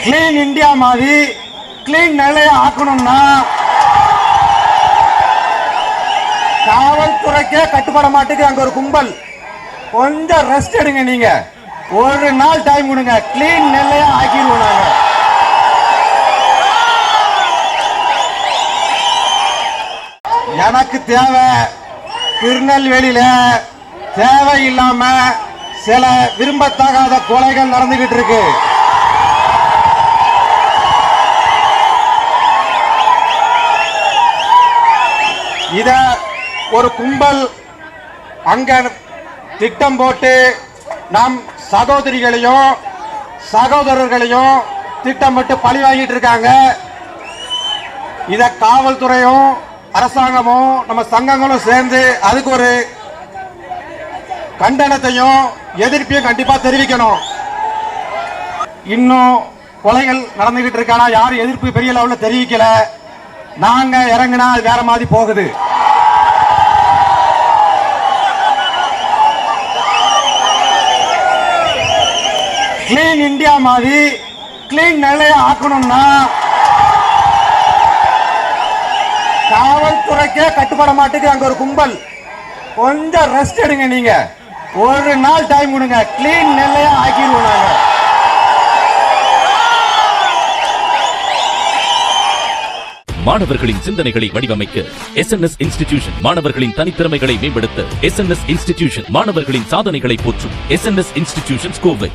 Clean India மாதிரி clean நிலையை ஆக்கணும்னா காவல்துறைக்கே கட்டுப்பட மாட்டேங்குது அங்க ஒரு கும்பல். கொஞ்சம் ரெஸ்ட் எடுங்க, நீங்க ஒரு நாள் டைம் கொடுங்க, கிளீன் நிலையா ஆக்கிடுவோம் நாங்க. எனக்கு தேவை திருநெல்வேலியில தேவையில்லாம சில விரும்பத்தகாத கொலைகள் நடந்துகிட்டு இருக்கு. இத ஒரு கும்பல் அங்க திட்டம் போட்டு நம் சகோதரிகளையும் சகோதரர்களையும் திட்டமிட்டு பழி வாங்கிட்டு இருக்காங்க. இத காவல்துறையும் அரசாங்கமும் நம்ம சங்கங்களும் சேர்ந்து அதுக்கு ஒரு கண்டனத்தையும் எதிர்ப்பையும் கண்டிப்பா தெரிவிக்கணும். இன்னும் கொலைகள் நடந்துகிட்டு இருக்கானா யாரும் எதிர்ப்பு பெரிய லெவலில் தெரிவிக்கல. நாங்க இறங்கினா அது வேற மாதிரி போகுது. கிளீன் இந்தியா மாதிரி கிளீன் நிலையை ஆக்கணும்னா காவல்துறைக்கே கட்டுப்பட மாட்டேங்குது அங்க ஒரு கும்பல். கொஞ்சம் ரெஸ்ட் எடுங்க, நீங்க ஒரு நாள் டைம் கொடுங்க, கிளீன் நிலையா ஆக்கிடுவோம் நாங்க. மாணவர்களின் சிந்தனைகளை வடிவமைக்க SNS இன்ஸ்டிடியூஷன், மாணவர்களின் தனித்திறமைகளை மேம்படுத்த SNS இன்ஸ்டிடியூஷன், மாணவர்களின் சாதனைகளை போற்றும் SNS இன்ஸ்டிடியூஷன் கோவை.